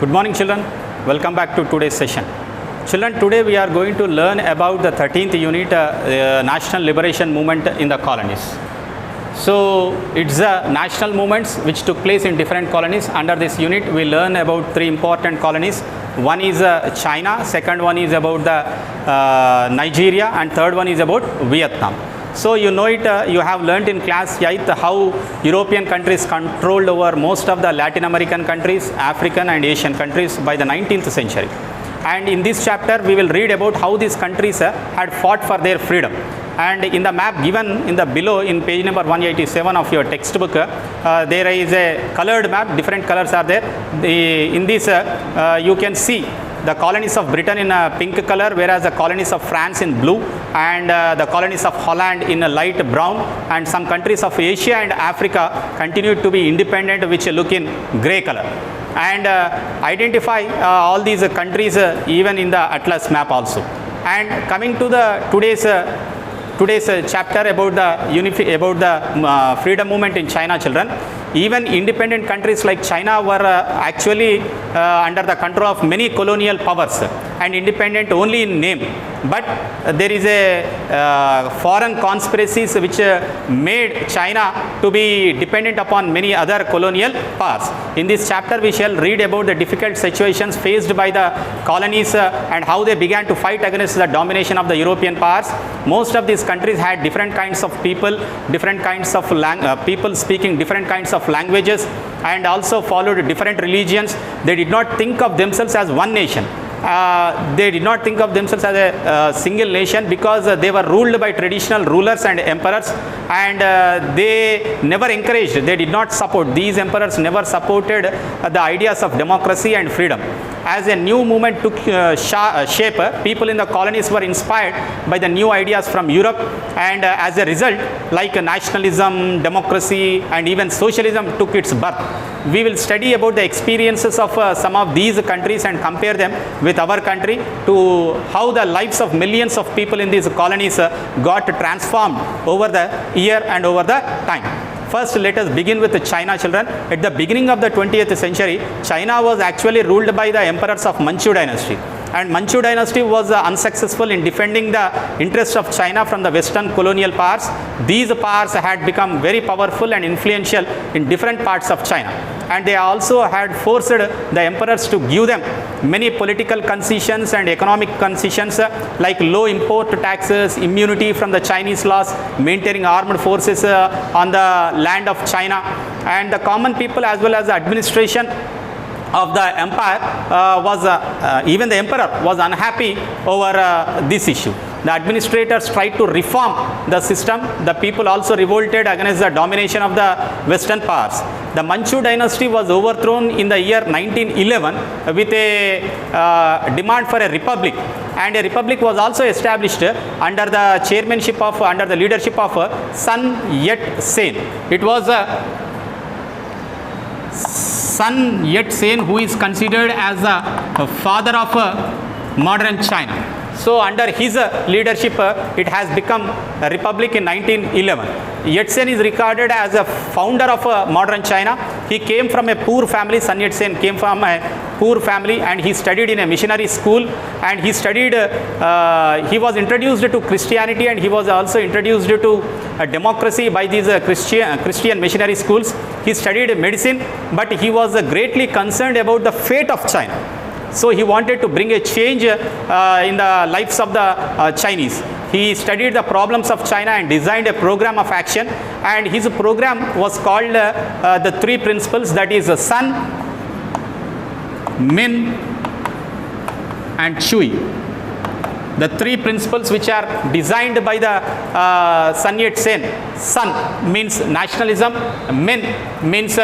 Good morning, children. Welcome back to today's session. Children, today we are going to learn about the 13th unit, National Liberation Movement in the colonies. So, it's the national movements which took place in different colonies. Under this unit, we learn about three important colonies. One is China, second one is about the Nigeria, and third one is about Vietnam. So you know it, you have learnt in class 8 how European countries controlled over most of the Latin American countries, African and Asian countries by the 19th century. And in this chapter, we will read about how these countries had fought for their freedom. And in the map given in the below in page number 187 of your textbook, there is a colored map, different colors are there. In this, you can see the colonies of Britain in a pink color, whereas the colonies of France in blue, and the colonies of Holland in a light brown, and some countries of Asia and Africa continued to be independent, which look in grey color. And identify all these countries even in the atlas map also. And coming to the today's chapter about the freedom movement in China, children. Even independent countries like China were actually under the control of many colonial powers and independent only in name. But there is a foreign conspiracies which made China to be dependent upon many other colonial powers. In this chapter, we shall read about the difficult situations faced by the colonies and how they began to fight against the domination of the European powers. Most of these countries had different kinds of people, different kinds of people speaking different kinds of languages, and also followed different religions. They did not think of themselves as one nation. They did not think of themselves as a single nation because they were ruled by traditional rulers and emperors, and they never encouraged, they did not support, these emperors never supported the ideas of democracy and freedom. As a new movement took shape, people in the colonies were inspired by the new ideas from Europe, and as a result, like nationalism, democracy, and even socialism took its birth. We will study about the experiences of some of these countries and compare them with our country to how the lives of millions of people in these colonies got transformed over the year and over the time. First, let us begin with China, children. At the beginning of the 20th century, China was actually ruled by the emperors of Manchu dynasty. And Manchu dynasty was unsuccessful in defending the interests of China from the Western colonial powers. These powers had become very powerful and influential in different parts of China. And they also had forced the emperors to give them many political concessions and economic concessions like low import taxes, immunity from the Chinese laws, maintaining armed forces on the land of China. And the common people as well as the administration of the empire even the emperor was unhappy over this issue. The administrators tried to reform the system. The people also revolted against the domination of the Western powers. The Manchu dynasty was overthrown in the year 1911 with a demand for a republic, and a republic was also established under the leadership of Sun Yat-sen. It was Sun Yat-sen who is considered as the father of modern China. So under his leadership, it has become a republic in 1911. Yat-sen is regarded as a founder of modern China. He came from a poor family. Sun Yat-sen came from a poor family, and he studied in a missionary school, and he was introduced to Christianity, and he was also introduced to democracy by these Christian missionary schools. He studied medicine, but he was greatly concerned about the fate of China. So he wanted to bring a change in the lives of the Chinese. He studied the problems of China and designed a program of action, and his program was called the three principles, that is Sun, Min, and Chui. The three principles which are designed by the Sun Yat-sen. Sun means nationalism, Min means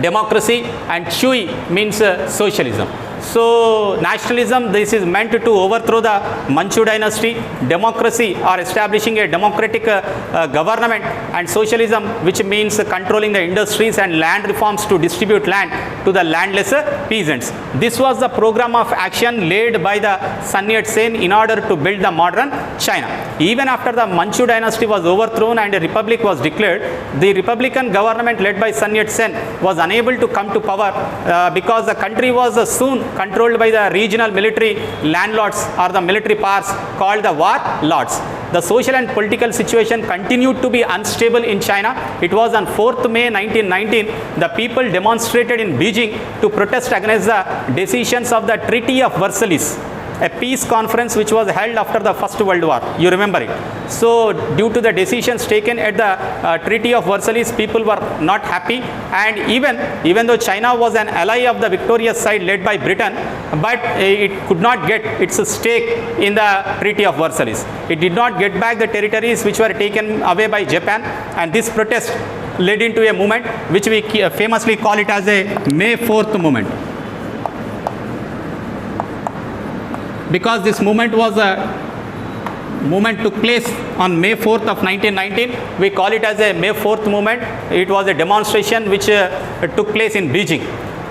democracy, and Chui means socialism. So nationalism, this is meant to overthrow the Manchu dynasty, democracy or establishing a democratic government, and socialism, which means controlling the industries, and land reforms to distribute land to the landless peasants. This was the program of action laid by the Sun Yat-sen in order to build the modern China. Even after the Manchu dynasty was overthrown and a republic was declared, the republican government led by Sun Yat-sen was unable to come to power because the country was soon controlled by the regional military landlords or the military powers called the warlords. The social and political situation continued to be unstable in China. It was on 4th May 1919, the people demonstrated in Beijing to protest against the decisions of the Treaty of Versailles, a peace conference which was held after the First World War. You remember it. So due to the decisions taken at the Treaty of Versailles, people were not happy, and even though China was an ally of the victorious side led by Britain, but it could not get its stake in the Treaty of Versailles. It did not get back the territories which were taken away by Japan, and this protest led into a movement which we famously call it as a May 4th movement. Because this movement took place on May 4th of 1919, we call it as a May 4th movement. It was a demonstration which took place in Beijing.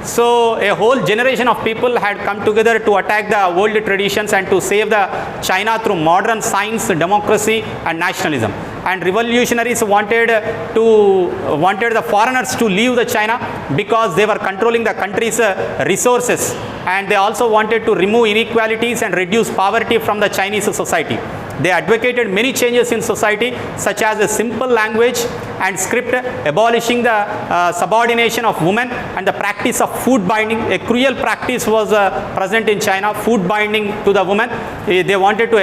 So a whole generation of people had come together to attack the old traditions and to save the China through modern science, democracy and nationalism. And revolutionaries wanted the foreigners to leave the China because they were controlling the country's resources, and they also wanted to remove inequalities and reduce poverty from the Chinese society. They advocated many changes in society, such as a simple language and script, abolishing the subordination of women and the practice of food binding. A cruel practice was present in China, food binding to the women. They wanted to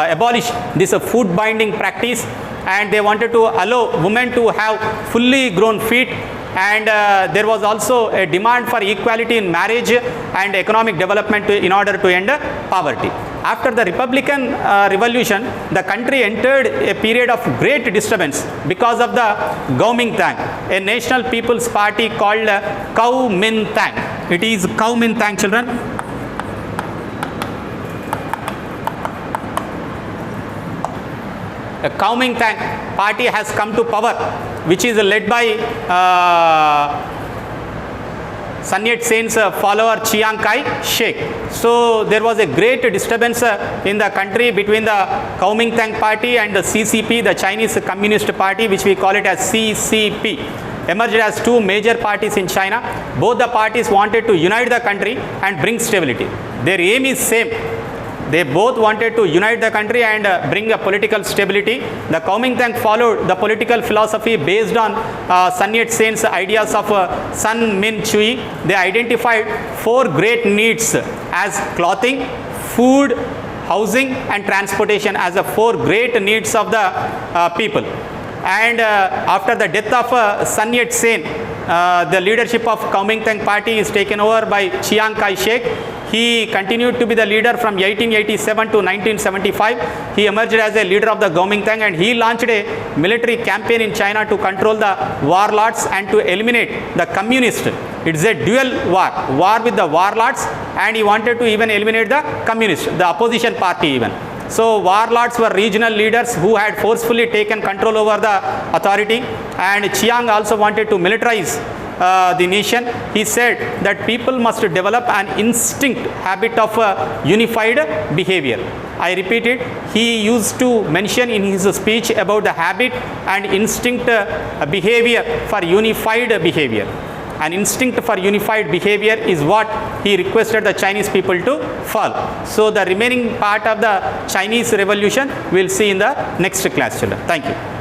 abolish this food binding practice, and they wanted to allow women to have fully grown feet. And there was also a demand for equality in marriage and economic development in order to end poverty. After the Republican Revolution, the country entered a period of great disturbance because of the Kuomintang, a national people's party called Kuomintang. It is Kuomintang, children. A Kuomintang party has come to power, which is led by Sun Yat-sen's follower Chiang Kai-shek. So there was a great disturbance in the country between the Kuomintang party and the CCP, the Chinese Communist Party, which we call it as CCP. Emerged as two major parties in China. Both the parties wanted to unite the country and bring stability. Their aim is same. They both wanted to unite the country and bring a political stability. The Kuomintang followed the political philosophy based on Sun Yat-sen's ideas of Sun Min Chui. They identified four great needs as clothing, food, housing and transportation as the four great needs of the people. And after the death of Sun Yat-sen, the leadership of Kuomintang party is taken over by Chiang Kai-shek. He continued to be the leader from 1887 to 1975. He emerged as a leader of the Kuomintang, and he launched a military campaign in China to control the warlords and to eliminate the communists. It's a dual war with the warlords, and he wanted to even eliminate the communists, the opposition party even. So warlords were regional leaders who had forcefully taken control over the authority, and Chiang also wanted to militarize the nation. He said that people must develop an instinct habit of unified behavior. I repeat it. He used to mention in his speech about the habit and instinct behavior for unified behavior. An instinct for unified behavior is what he requested the Chinese people to follow. So the remaining part of the Chinese revolution we'll see in the next class, children. Thank you.